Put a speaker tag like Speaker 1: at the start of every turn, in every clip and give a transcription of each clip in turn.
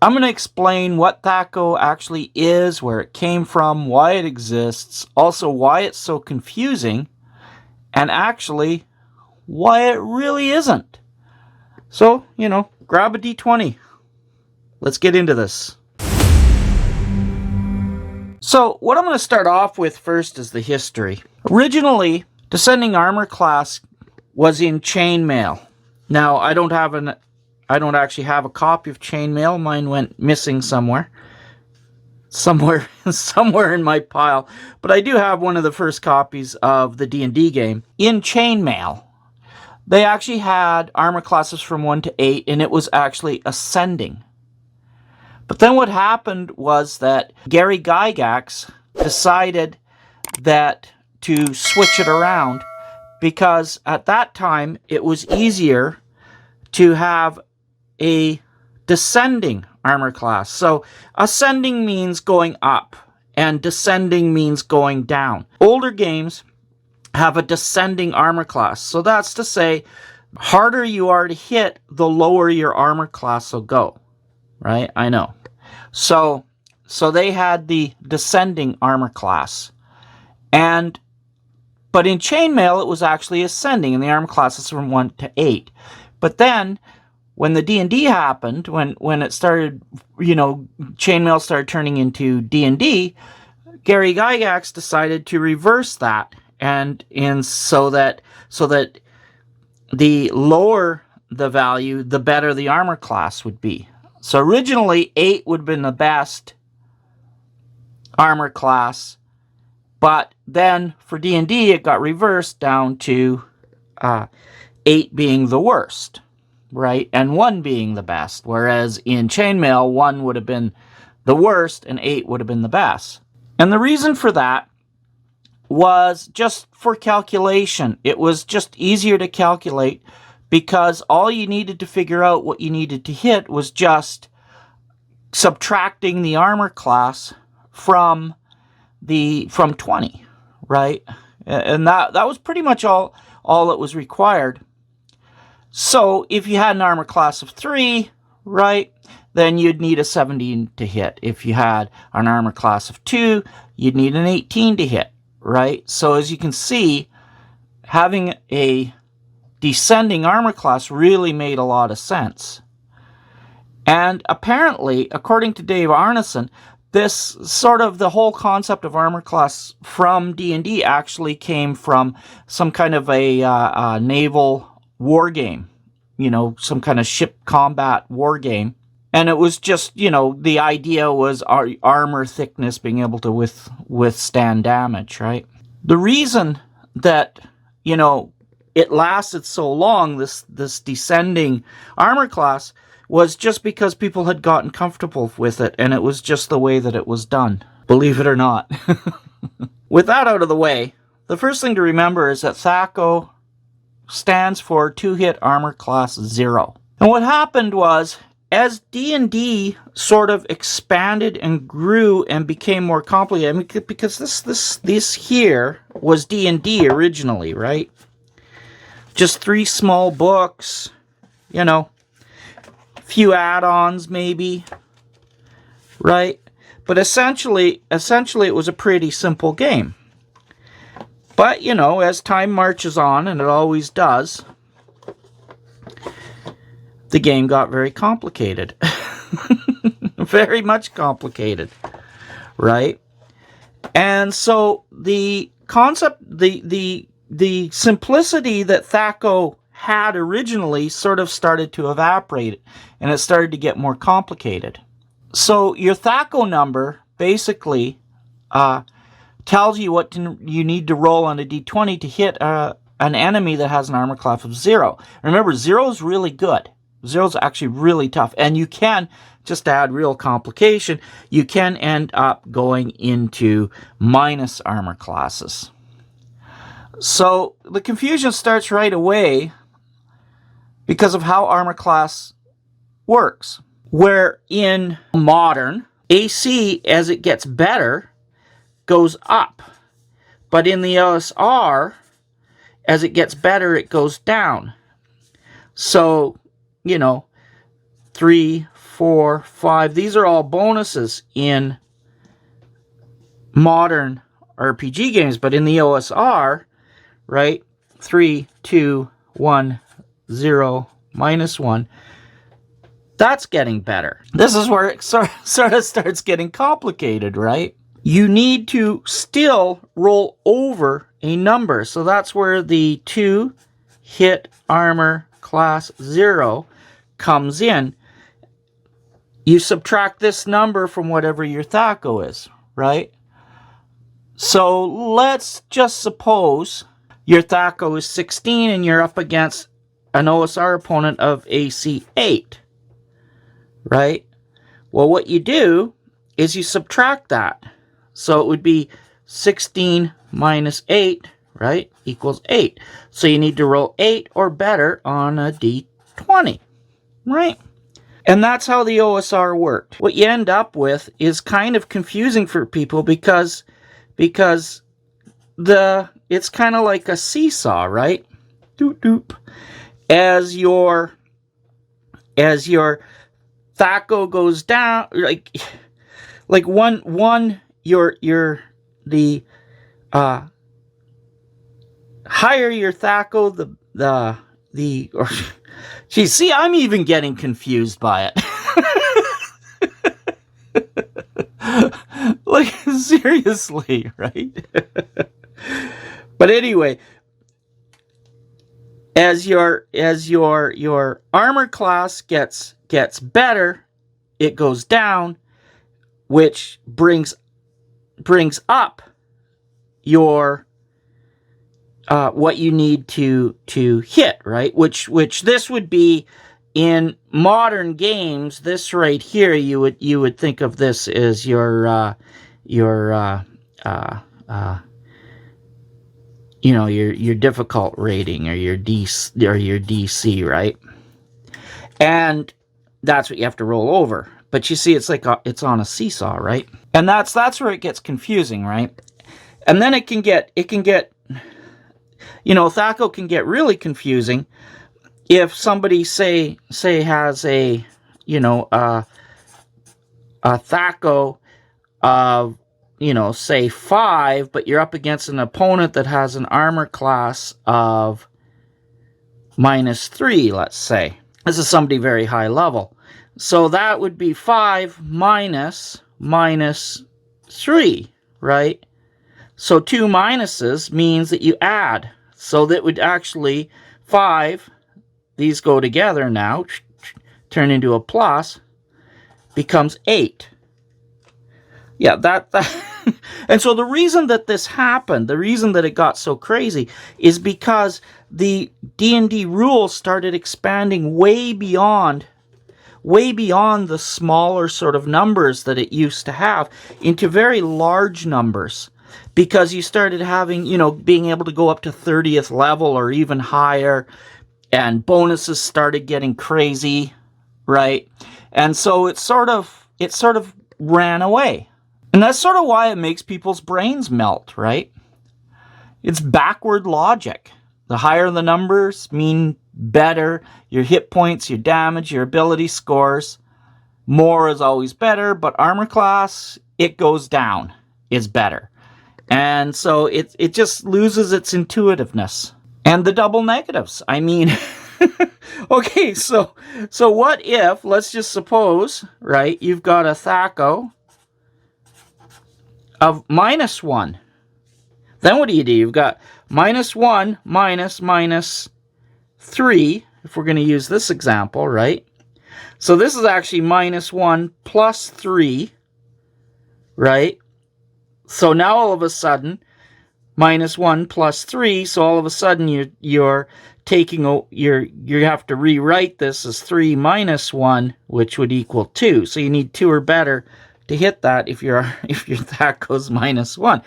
Speaker 1: I'm going to explain what THAC0 actually is, where it came from, why it exists, also why it's so confusing, and actually why it really isn't. So, grab a D20. Let's get into this. So, what I'm going to start off with first is the history. Originally, Descending Armor class was in chainmail. Now, I don't actually have a copy of chainmail. Mine went missing somewhere in my pile. But I do have one of the first copies of the D&D game. In chainmail, they actually had armor classes from 1 to 8, and it was actually ascending. But then what happened was that Gary Gygax decided that to switch it around, because at that time it was easier to have a descending armor class. So ascending means going up and descending means going down. Older games have a descending armor class. So that's to say, harder you are to hit, the lower your armor class will go. Right? I know. So they had the descending armor class. But in chainmail, it was actually ascending, and the armor classes from 1 to 8. But then, when the D&D happened, when it started, chainmail started turning into D&D, Gary Gygax decided to reverse that, and so that the lower the value, the better the armor class would be. So originally, 8 would have been the best armor class. But then for D&D, it got reversed down to 8 being the worst, right? And 1 being the best. Whereas in chainmail, 1 would have been the worst and 8 would have been the best. And the reason for that was just for calculation. It was just easier to calculate because all you needed to figure out what you needed to hit was just subtracting the armor class from 20, right? And that was pretty much all that was required. So if you had an armor class of 3, right, then you'd need a 17 to hit. If you had an armor class of 2, you'd need an 18 to hit, right? So as you can see, having a descending armor class really made a lot of sense. And apparently, according to Dave Arneson, this sort of the whole concept of armor class from D&D actually came from some kind of a naval war game, some kind of ship combat war game. And it was just, the idea was armor thickness being able to withstand damage, right? The reason that, it lasted so long, this descending armor class, was just because people had gotten comfortable with it, and it was just the way that it was done, believe it or not. With that out of the way, the first thing to remember is that THAC0 stands for 2-hit armor class 0. And what happened was, as D&D sort of expanded and grew and became more complicated, because this here was D&D originally, right? Just 3 small books, few add-ons maybe, right? But essentially it was a pretty simple game. But, as time marches on, and it always does, the game got very complicated. Very much complicated, right? And so the concept, the simplicity that THAC0 had originally sort of started to evaporate, and it started to get more complicated. So your THAC0 number basically tells you what you need to roll on a d20 to hit an enemy that has an armor class of 0. Remember, 0 is really good. 0 is actually really tough, and you can, just to add real complication, you can end up going into minus armor classes. So the confusion starts right away because of how armor class works. Where in modern, AC, as it gets better, goes up. But in the OSR, as it gets better, it goes down. So, 3, 4, 5. These are all bonuses in modern RPG games, but in the OSR, right? 3, 2, 1, 0, -1. That's getting better. This is where it sort of starts getting complicated, right? You need to still roll over a number. So that's where the 2 hit armor class 0 comes in. You subtract this number from whatever your THAC0 is, right? So let's just suppose your THAC0 is 16 and you're up against an OSR opponent of AC 8, right? Well, what you do is you subtract that. So it would be 16 minus 8, right, equals 8. So you need to roll 8 or better on a D20, right? And that's how the OSR worked. What you end up with is kind of confusing for people because it's kind of like a seesaw, right? Doop doop. As your THAC0 goes down, like the higher your THAC0, geez, see, I'm even getting confused by it. Like, seriously, right? But anyway, as your armor class gets better, it goes down, which brings up your what you need to hit, right? Which this would be in modern games. This right here, you would think of this as your difficult rating or your DC, right? And that's what you have to roll over. But you see, it's like it's on a seesaw, right? And that's where it gets confusing, right? And then it can get THAC0 can get really confusing if somebody say has a THAC0 of say 5, but you're up against an opponent that has an armor class of -3, let's say. This is somebody very high level. So that would be 5 minus -3, right? So 2 minuses means that you add. So that would actually 5, these go together now, turn into a plus, becomes 8. Yeah, that and so the reason that this happened, the reason that it got so crazy, is because the D&D rules started expanding way beyond the smaller sort of numbers that it used to have into very large numbers. Because you started having, being able to go up to 30th level or even higher, and bonuses started getting crazy, right? And so it sort of ran away. And that's sort of why it makes people's brains melt, right? It's backward logic. The higher the numbers mean better. Your hit points, your damage, your ability scores. More is always better, but armor class, it goes down, is better. And so it just loses its intuitiveness. And the double negatives. I mean, okay, so what if, let's just suppose, right, you've got a THAC0 of -1. Then what do? You've got -1 minus -3, if we're going to use this example, right? So this is actually -1 plus 3, right? So now all of a sudden, -1 plus 3, so all of a sudden you're taking, you have to rewrite this as 3 minus 1, which would equal 2. So you need 2 or better to hit that if your THAC0's -1.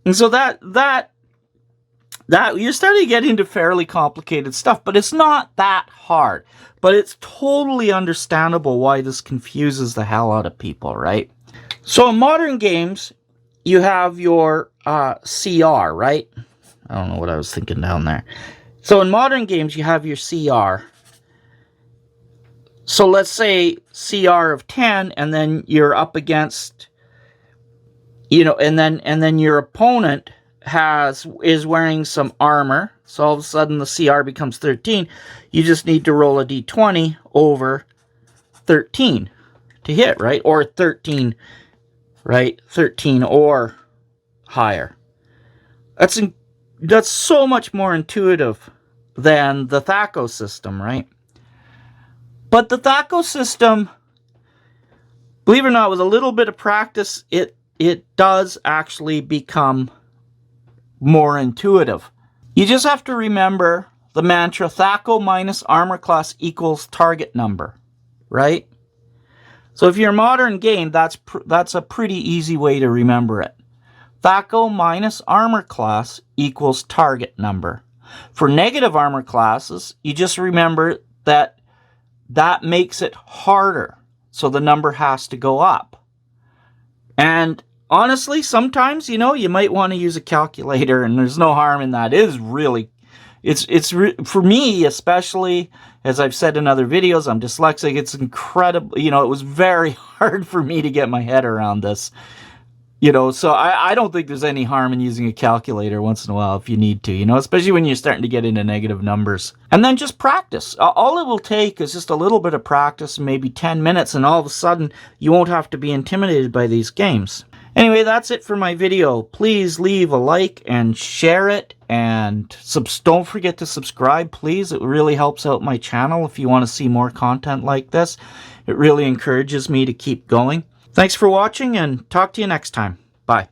Speaker 1: And so that you're starting to get into fairly complicated stuff, but it's not that hard. But it's totally understandable why this confuses the hell out of people, right? So in modern games, you have your CR, right? I don't know what I was thinking down there. So in modern games, you have your CR. So let's say CR of 10, and then you're up against, and then your opponent is wearing some armor. So all of a sudden the CR becomes 13. You just need to roll a d20 over 13 to hit, right? Or 13, right? 13 or higher. That's so much more intuitive than the THAC0 system, right? But the THAC0 system, believe it or not, with a little bit of practice, it does actually become more intuitive. You just have to remember the mantra THAC0 minus armor class equals target number, right? So if you're a modern game, that's a pretty easy way to remember it. THAC0 minus armor class equals target number. For negative armor classes, you just remember that makes it harder, so the number has to go up. And honestly, sometimes, you might want to use a calculator, and there's no harm in that. It is really, for me, especially, as I've said in other videos, I'm dyslexic. It's incredible. It was very hard for me to get my head around this. So I don't think there's any harm in using a calculator once in a while if you need to, especially when you're starting to get into negative numbers. And then just practice. All it will take is just a little bit of practice, maybe 10 minutes, and all of a sudden you won't have to be intimidated by these games. Anyway, that's it for my video. Please leave a like and share it, and don't forget to subscribe, please. It really helps out my channel if you want to see more content like this. It really encourages me to keep going. Thanks for watching, and talk to you next time.